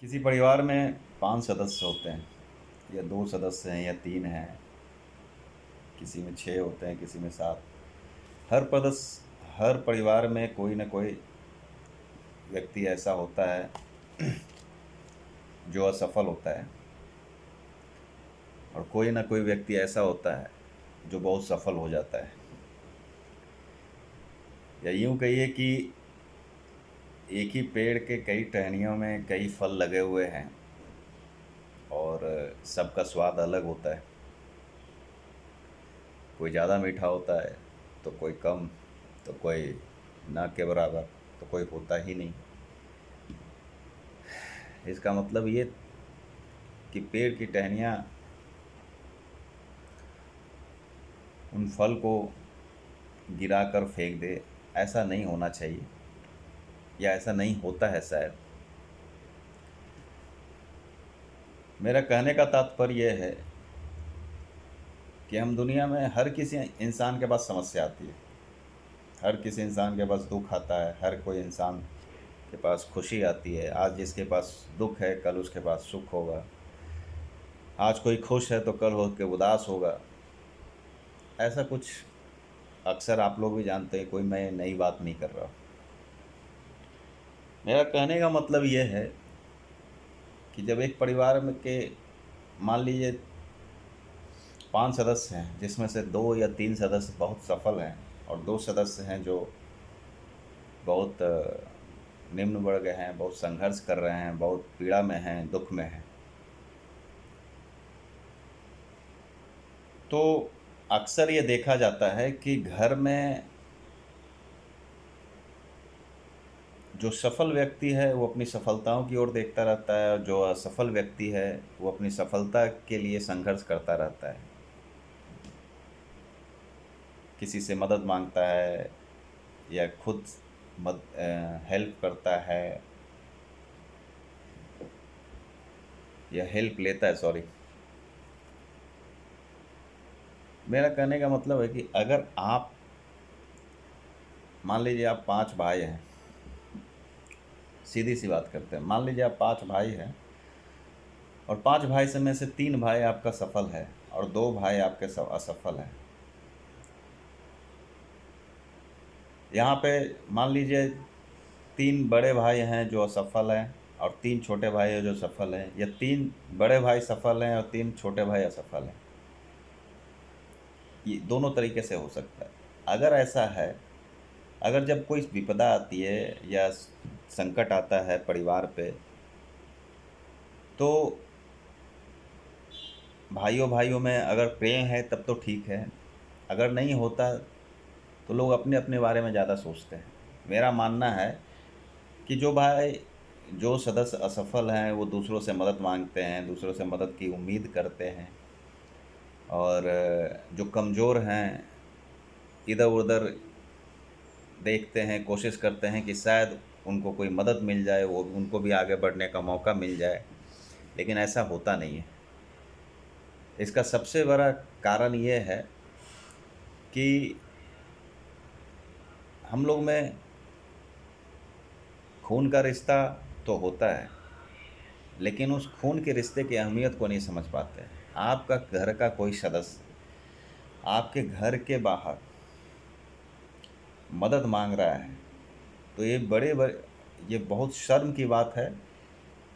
किसी परिवार में 5 सदस्य होते हैं या 2 सदस्य हैं या 3 हैं, किसी में 6 होते हैं, किसी में 7। हर परिवार में कोई न कोई व्यक्ति ऐसा होता है जो असफल होता है और कोई न कोई व्यक्ति ऐसा होता है जो बहुत सफल हो जाता है। या यूँ कहिए कि एक ही पेड़ के कई टहनियों में कई फल लगे हुए हैं और सबका स्वाद अलग होता है। कोई ज़्यादा मीठा होता है तो कोई कम, तो कोई ना के बराबर, तो कोई होता ही नहीं। इसका मतलब ये कि पेड़ की टहनियाँ उन फल को गिरा कर फेंक दे, ऐसा नहीं होना चाहिए, या ऐसा नहीं होता है शायद। मेरा कहने का तात्पर्य यह है कि हम दुनिया में हर किसी इंसान के पास समस्या आती है, हर किसी इंसान के पास दुख आता है, हर कोई इंसान के पास खुशी आती है। आज जिसके पास दुख है कल उसके पास सुख होगा, आज कोई खुश है तो कल हो के उदास होगा। ऐसा कुछ अक्सर आप लोग भी जानते हैं, कोई मैं नई बात नहीं कर रहा। मेरा कहने का मतलब यह है कि जब एक परिवार में के मान लीजिए 5 सदस्य हैं, जिसमें से 2 या 3 सदस्य बहुत सफल हैं और 2 सदस्य हैं जो बहुत निम्न वर्ग हैं, बहुत संघर्ष कर रहे हैं, बहुत पीड़ा में हैं, दुख में हैं, तो अक्सर ये देखा जाता है कि घर में जो सफल व्यक्ति है वो अपनी सफलताओं की ओर देखता रहता है और जो असफल व्यक्ति है वो अपनी सफलता के लिए संघर्ष करता रहता है। किसी से मदद मांगता है या खुद हेल्प करता है या हेल्प लेता है, सॉरी। मेरा कहने का मतलब है कि अगर आप मान लीजिए आप 5 भाई हैं, सीधी सी बात करते हैं, मान लीजिए आप 5 भाई हैं और 5 भाई से में से 3 भाई आपका सफल है और 2 भाई आपके असफल हैं। यहाँ पे मान लीजिए 3 बड़े भाई हैं जो असफल हैं और 3 छोटे भाई हैं जो सफल हैं, या 3 बड़े भाई सफल हैं और 3 छोटे भाई असफल हैं। ये दोनों तरीके से हो सकता है। अगर ऐसा है, अगर जब कोई विपदा आती है या संकट आता है परिवार पे, तो भाइयों भाइयों में अगर प्रेम है तब तो ठीक है, अगर नहीं होता तो लोग अपने अपने बारे में ज़्यादा सोचते हैं। मेरा मानना है कि जो सदस्य असफल हैं वो दूसरों से मदद मांगते हैं, दूसरों से मदद की उम्मीद करते हैं, और जो कमज़ोर हैं इधर उधर देखते हैं, कोशिश करते हैं कि शायद उनको कोई मदद मिल जाए, वो उनको भी आगे बढ़ने का मौका मिल जाए, लेकिन ऐसा होता नहीं है। इसका सबसे बड़ा कारण ये है कि हम लोग में खून का रिश्ता तो होता है, लेकिन उस खून के रिश्ते की अहमियत को नहीं समझ पाते हैं। आपका घर का कोई सदस्य आपके घर के बाहर मदद मांग रहा है तो ये बहुत शर्म की बात है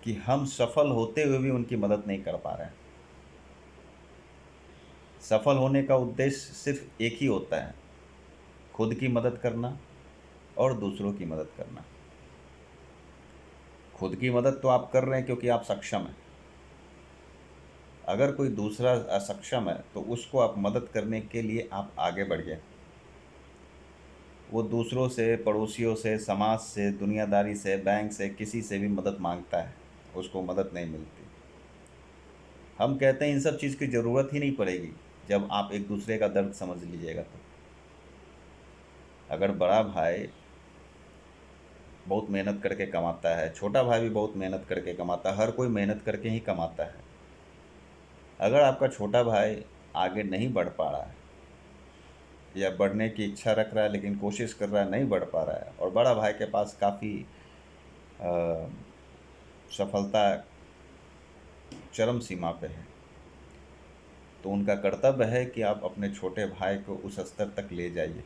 कि हम सफल होते हुए भी उनकी मदद नहीं कर पा रहे हैं। सफल होने का उद्देश्य सिर्फ एक ही होता है, खुद की मदद करना और दूसरों की मदद करना। खुद की मदद तो आप कर रहे हैं क्योंकि आप सक्षम हैं। अगर कोई दूसरा असक्षम है तो उसको आप मदद करने के लिए आप आगे बढ़िए। वो दूसरों से, पड़ोसियों से, समाज से, दुनियादारी से, बैंक से, किसी से भी मदद मांगता है, उसको मदद नहीं मिलती। हम कहते हैं इन सब चीज़ की ज़रूरत ही नहीं पड़ेगी जब आप एक दूसरे का दर्द समझ लीजिएगा तो। अगर बड़ा भाई बहुत मेहनत करके कमाता है, छोटा भाई भी बहुत मेहनत करके कमाता है, हर कोई मेहनत करके ही कमाता है। अगर आपका छोटा भाई आगे नहीं बढ़ पा रहा है या बढ़ने की इच्छा रख रहा है लेकिन कोशिश कर रहा है, नहीं बढ़ पा रहा है, और बड़ा भाई के पास काफ़ी सफलता चरम सीमा पे है, तो उनका कर्तव्य है कि आप अपने छोटे भाई को उस स्तर तक ले जाइए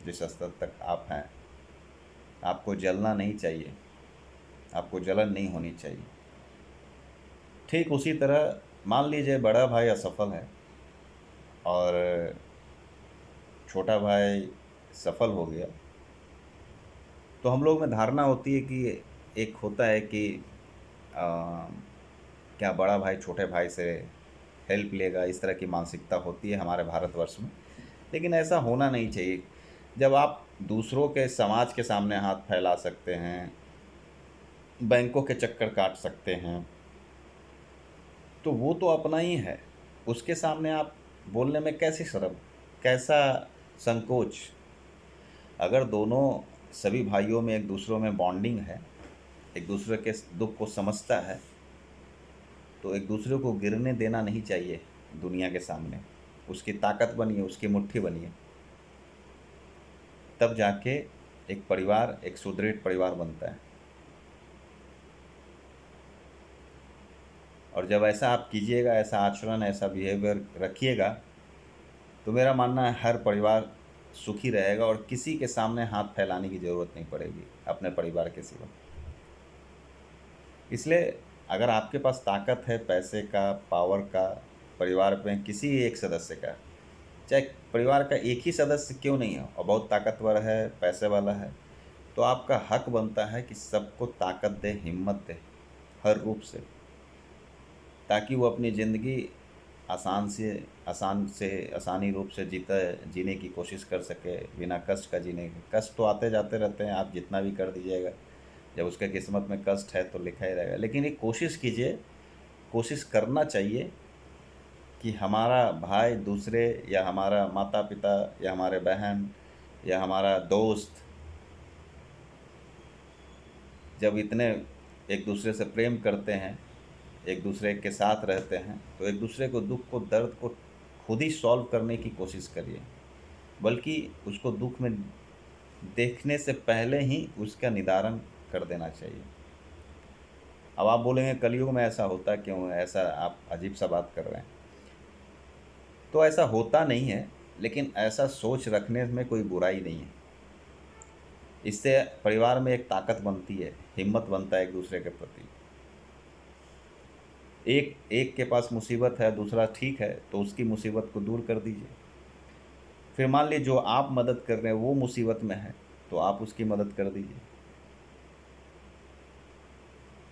जिस स्तर तक आप हैं। आपको जलना नहीं चाहिए, आपको जलन नहीं होनी चाहिए। ठीक उसी तरह मान लीजिए बड़ा भाई असफल है और छोटा भाई सफल हो गया, तो हम लोग में धारणा होती है कि एक होता है कि आ, क्या बड़ा भाई छोटे भाई से हेल्प लेगा, इस तरह की मानसिकता होती है हमारे भारतवर्ष में। लेकिन ऐसा होना नहीं चाहिए। जब आप दूसरों के समाज के सामने हाथ फैला सकते हैं, बैंकों के चक्कर काट सकते हैं, तो वो तो अपना ही है। उसके सामने आप बोलने में कैसी शर्म, कैसा संकोच। अगर दोनों सभी भाइयों में एक दूसरों में बॉन्डिंग है, एक दूसरे के दुख को समझता है, तो एक दूसरे को गिरने देना नहीं चाहिए दुनिया के सामने। उसकी ताकत बनिए, उसकी मुट्ठी बनिए, तब जाके एक परिवार, एक सुदृढ़ परिवार बनता है। और जब ऐसा आप कीजिएगा, ऐसा आचरण, ऐसा बिहेवियर रखिएगा, तो मेरा मानना है हर परिवार सुखी रहेगा और किसी के सामने हाथ फैलाने की ज़रूरत नहीं पड़ेगी अपने परिवार के सिवा। इसलिए अगर आपके पास ताकत है, पैसे का, पावर का, परिवार में किसी एक सदस्य का, चाहे परिवार का एक ही सदस्य क्यों नहीं हो और बहुत ताकतवर है, पैसे वाला है, तो आपका हक बनता है कि सबको ताकत दे, हिम्मत दे हर रूप से, ताकि वो अपनी ज़िंदगी आसानी रूप से जीने की कोशिश कर सके, बिना कष्ट का जीने की। कष्ट तो आते जाते रहते हैं, आप जितना भी कर दीजिएगा, जब उसके किस्मत में कष्ट है तो लिखा ही रहेगा। लेकिन एक कोशिश कीजिए, कोशिश करना चाहिए कि हमारा भाई दूसरे, या हमारा माता पिता, या हमारे बहन, या हमारा दोस्त जब इतने एक दूसरे से प्रेम करते हैं, एक दूसरे के साथ रहते हैं, तो एक दूसरे को दुख को, दर्द को खुद ही सॉल्व करने की कोशिश करिए, बल्कि उसको दुख में देखने से पहले ही उसका निदान कर देना चाहिए। अब आप बोलेंगे कलयुग में ऐसा होता क्यों है, ऐसा आप अजीब सा बात कर रहे हैं। तो ऐसा होता नहीं है, लेकिन ऐसा सोच रखने में कोई बुराई नहीं है। इससे परिवार में एक ताकत बनती है, हिम्मत बनता है एक दूसरे के प्रति। एक एक के पास मुसीबत है, दूसरा ठीक है, तो उसकी मुसीबत को दूर कर दीजिए। फिर मान लीजिए जो आप मदद कर रहे हैं वो मुसीबत में है, तो आप उसकी मदद कर दीजिए।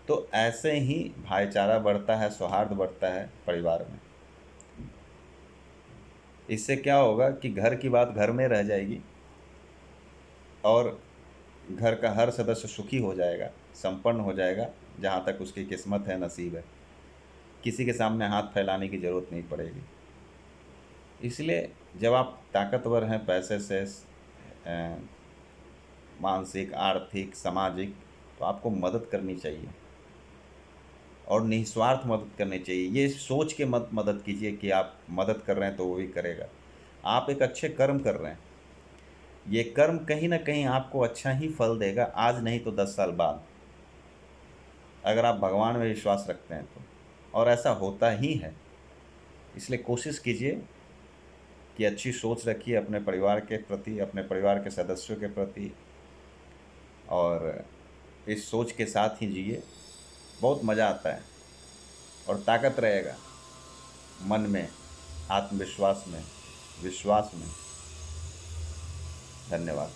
तो ऐसे ही भाईचारा बढ़ता है, सौहार्द बढ़ता है परिवार में। इससे क्या होगा कि घर की बात घर में रह जाएगी और घर का हर सदस्य सुखी हो जाएगा, संपन्न हो जाएगा, जहाँ तक उसकी किस्मत है, नसीब है। किसी के सामने हाथ फैलाने की ज़रूरत नहीं पड़ेगी। इसलिए जब आप ताकतवर हैं पैसे से, मानसिक, आर्थिक, सामाजिक, तो आपको मदद करनी चाहिए और निस्वार्थ मदद करनी चाहिए। ये सोच के मत मदद कीजिए कि आप मदद कर रहे हैं तो वो भी करेगा। आप एक अच्छे कर्म कर रहे हैं, ये कर्म कहीं ना कहीं आपको अच्छा ही फल देगा, आज नहीं तो 10 साल बाद, अगर आप भगवान में विश्वास रखते हैं तो। और ऐसा होता ही है। इसलिए कोशिश कीजिए कि अच्छी सोच रखिए अपने परिवार के प्रति, अपने परिवार के सदस्यों के प्रति, और इस सोच के साथ ही जिए। बहुत मज़ा आता है और ताकत रहेगा मन में, आत्मविश्वास में, विश्वास में। धन्यवाद।